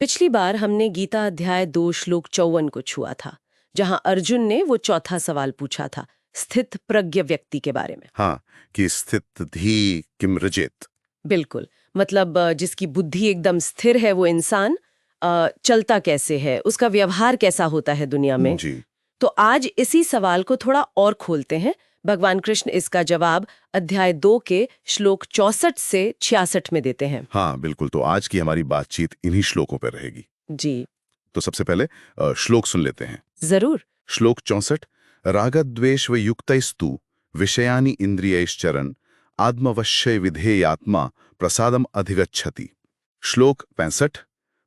पिछली बार हमने गीता अध्याय 2 श्लोक 54 को छुआ था, जहां अर्जुन ने वो चौथा सवाल पूछा था, स्थित प्रज्ञ व्यक्ति के बारे में। हाँ, कि स्थित धी किम रजेत। बिल्कुल, मतलब जिसकी बुद्धि एकदम स्थिर है वो इंसान चलता कैसे है, उसका व्यवहार कैसा होता है दुनिया में। जी। तो आज इसी सवाल को थोड़ा और खोलते हैं। भगवान कृष्ण इसका जवाब अध्याय 2 के श्लोक 64 से 66 में देते हैं। हाँ बिल्कुल, तो आज की हमारी बातचीत इन्हीं श्लोकों पर रहेगी। जी तो सबसे पहले श्लोक सुन लेते हैं। जरूर। श्लोक 64। रागद्वेष व युक्तैस्तु विषयानि इंद्रियैश्चरन् आत्मवश्य विधेयात्मा प्रसादम अधिगच्छति। श्लोक 65।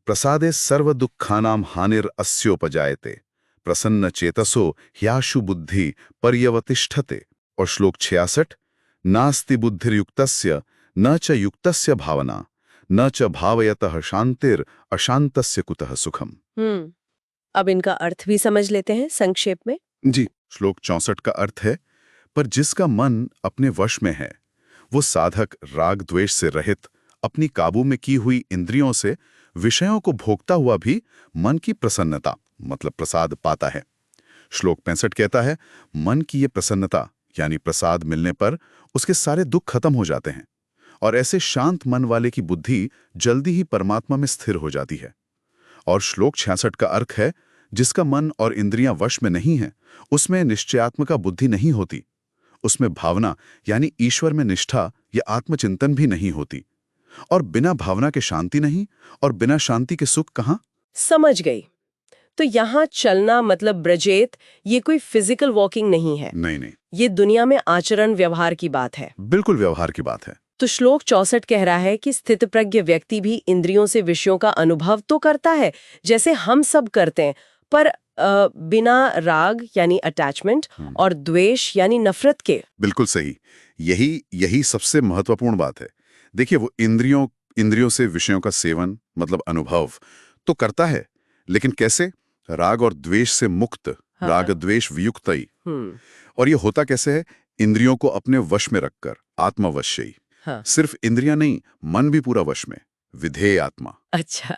प्रसादे सर्व दुःखानां हानिर अस्योपजायते प्रसन्न चेतसो ह्याशु बुद्धि पर्यवतिष्ठते। और श्लोक 66। नास्ति बुद्धिर्युक्तस्य न च युक्तस्य भावना न च भावयतः शांतिर अशांतस्य कुतः सुखम। अब इनका अर्थ भी समझ लेते हैं संक्षेप में। जी। श्लोक 64 का अर्थ है, पर जिसका मन अपने वश में है वो साधक राग द्वेष से रहित अपनी काबू में की हुई इंद्रियों से विषयों को भोगता हुआ भी मन की प्रसन्नता मतलब प्रसाद पाता है। श्लोक 65 कहता है, मन की ये प्रसन्नता यानी प्रसाद मिलने पर उसके सारे दुख खत्म हो जाते हैं और ऐसे शांत मन वाले की बुद्धि जल्दी ही परमात्मा में स्थिर हो जाती है। और श्लोक 66 का अर्थ है, जिसका मन और इंद्रियां वश में नहीं हैं, उसमें निश्चयात्मका बुद्धि नहीं होती, उसमें भावना यानी ईश्वर में निष्ठा या आत्मचिंतन भी नहीं होती। और बिना भावना के शांति नहीं और बिना शांति के सुख कहाँ। समझ गई। तो यहाँ चलना मतलब ब्रजेत, ये कोई फिजिकल वॉकिंग नहीं है। नहीं, ये दुनिया में आचरण व्यवहार की बात है। बिल्कुल व्यवहार की बात है। तो श्लोक 64 कह रहा है कि स्थितप्रज्ञ व्यक्ति भी इंद्रियों से विषयों का अनुभव तो करता है जैसे हम सब करते हैं, पर बिना राग यानी अटैचमेंट और द्वेष यानी नफरत के। बिल्कुल सही। यही सबसे महत्वपूर्ण बात है। देखिए, वो इंद्रियों से विषयों का सेवन मतलब अनुभव तो करता है, लेकिन कैसे? राग और द्वेष से मुक्त। हाँ। राग द्वेष वियुक्तई। और ये होता कैसे है? इंद्रियों को अपने वश में रखकर, आत्मवश्यई। हाँ। सिर्फ इंद्रियां नहीं, मन भी पूरा वश में, विधेय आत्मा। अच्छा।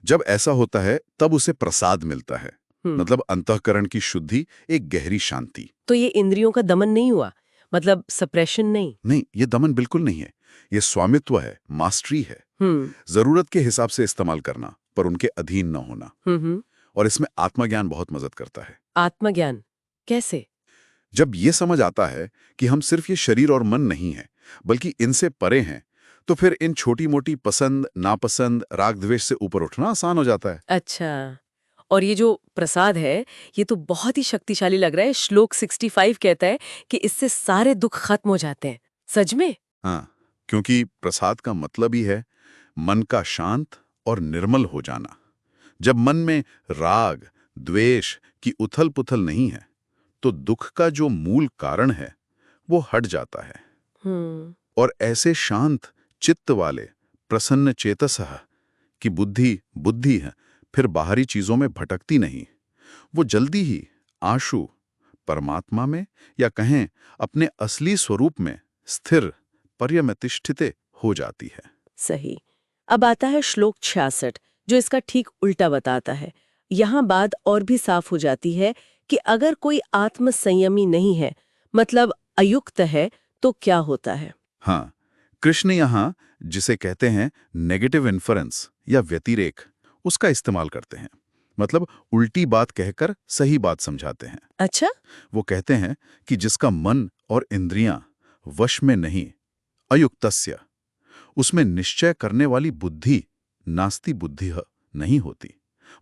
जब ऐसा होता है तब उसे प्रसाद मिलता है, मतलब अंतःकरण की शुद्धि, एक गहरी शांति। तो ये इंद्रियों का दमन नहीं हुआ, मतलब सप्रेशन नहीं। नहीं, ये दमन बिल्कुल नहीं है। ये स्वामित्व है, मास्टरी है। जरूरत के हिसाब से इस्तेमाल करना, पर उनके अधीन न होना। और इसमें आत्मज्ञान बहुत मदद करता है। आत्मज्ञान कैसे? जब ये समझ आता है कि हम सिर्फ ये शरीर और मन नहीं है, बल्कि इनसे परे हैं, तो फिर इन छोटी मोटी पसंद नापसंद राग द्वेष से ऊपर उठना आसान हो जाता है। अच्छा। और ये जो प्रसाद है, ये तो बहुत ही शक्तिशाली लग रहा है। श्लोक 65 कहता है कि इससे सारे दुख खत्म हो जाते हैं। सच में? हाँ, क्योंकि प्रसाद का मतलब ही है मन का शांत और निर्मल हो जाना। जब मन में राग द्वेष की उथल पुथल नहीं है, तो दुख का जो मूल कारण है वो हट जाता है। और ऐसे शांत चित्त वाले प्रसन्न चेतसः की बुद्धि है, फिर बाहरी चीजों में भटकती नहीं। वो जल्दी ही आशु परमात्मा में, या कहें अपने असली स्वरूप में स्थिर पर्यमतिष्ठिते हो जाती है। सही। अब आता है श्लोक 66 जो इसका ठीक उल्टा बताता है। यहाँ बात और भी साफ हो जाती है कि अगर कोई आत्म संयमी नहीं है, मतलब अयुक्त है, तो क्या होता है? हाँ, कृष्ण यहाँ जिसे कहते हैं नेगेटिव इन्फरेंस या व्यतिरेक, उसका इस्तेमाल करते हैं। मतलब उल्टी बात कहकर सही बात समझाते हैं। अच्छा। वो कहते हैं कि जिसका मन और इंद्रियां वश में नहीं, अयुक्तस्य, उसमें निश्चय करने वाली बुद्धि नास्ति बुद्धि नहीं होती,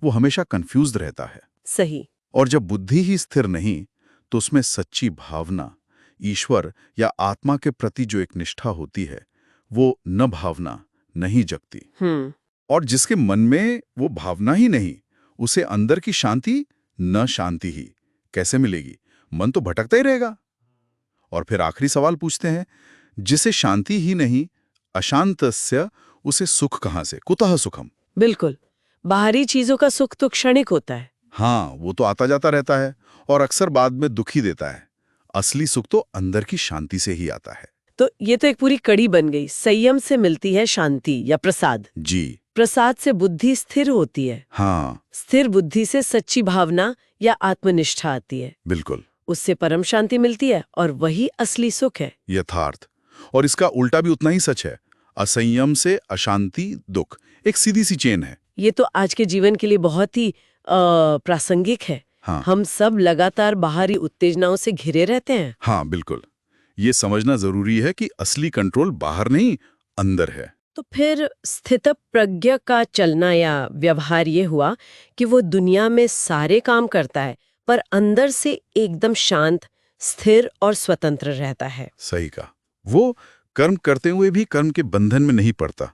वो हमेशा कंफ्यूज्ड रहता है। सही। और जब बुद्धि ही स्थिर नहीं, तो उसमें सच्ची भावना ईश्वर या आत्मा के प्रति जो एक निष्ठा होती है, वो न भावना नहीं जगती। और जिसके मन में वो भावना ही नहीं, उसे अंदर की शांति न शांति ही कैसे मिलेगी? मन तो भटकता ही रहेगा। और फिर आखिरी सवाल पूछते हैं, जिसे शांति ही नहीं, अशांतस्य, उसे सुख कहां से? कुतः सुखम। बिल्कुल, बाहरी चीजों का सुख तो क्षणिक होता है। हाँ, वो तो आता जाता रहता है और अक्सर बाद में दुखी देता है। असली सुख तो अंदर की शांति से ही आता है। तो ये तो एक पूरी कड़ी बन गई। संयम से मिलती है शांति या प्रसाद। जी। प्रसाद से बुद्धि स्थिर होती है। हाँ, स्थिर बुद्धि से सच्ची भावना या आत्मनिष्ठा आती है। बिल्कुल, उससे परम शांति मिलती है और वही असली सुख है। यथार्थ। और इसका उल्टा भी उतना ही सच है। असंयम से अशांति, दुख, एक सीधी सी चेन है। ये तो आज के जीवन के लिए बहुत ही प्रासंगिक है। हाँ। हम सब लगातार बाहरी उत्तेजनाओं से घिरे रहते हैं। हाँ, बिल्कुल। ये समझना जरूरी है कि असली कंट्रोल बाहर नहीं, अंदर है। तो फिर स्थितप्रज्ञ का चलना या व्यवहार ये हुआ कि वो दुनिया में सारे काम करता है पर अंदर से एकदम शांत, स्थिर और स्वतंत्र रहता है। सही कहा। वो कर्म करते हुए भी कर्म के बंधन में नहीं पड़ता,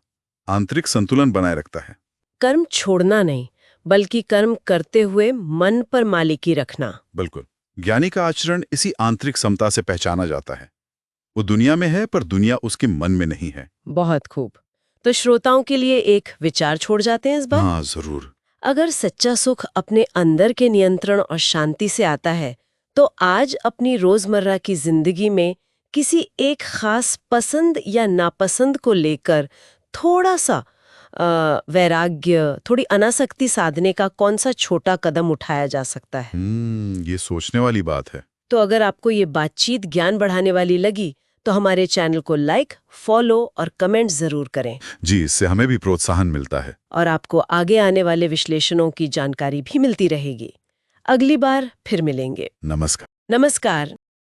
आंतरिक संतुलन बनाए रखता है। कर्म छोड़ना नहीं, बल्कि कर्म करते हुए मन पर मालिकी रखना। बिल्कुल। ज्ञानी का आचरण इसी आंतरिक समता से पहचाना जाता है। वो दुनिया में है पर दुनिया उसके मन में नहीं है। बहुत खूब। तो श्रोताओं के लिए एक विचार छोड़ जाते हैं इस बार। हाँ, जरूर। अगर सच्चा सुख अपने अंदर के नियंत्रण और शांति से आता है, तो आज अपनी रोजमर्रा की जिंदगी में किसी एक खास पसंद या नापसंद को लेकर थोड़ा सा वैराग्य, थोड़ी अनासक्ति साधने का कौन सा छोटा कदम उठाया जा सकता है? ये सोचने वाली बात है। तो अगर आपको ये बातचीत ज्ञान बढ़ाने वाली लगी, तो हमारे चैनल को लाइक, फॉलो और कमेंट जरूर करें। जी, इससे हमें भी प्रोत्साहन मिलता है। और आपको आगे आने वाले विश्लेषणों की जानकारी भी मिलती रहेगी। अगली बार फिर मिलेंगे। नमस्कार। नमस्कार।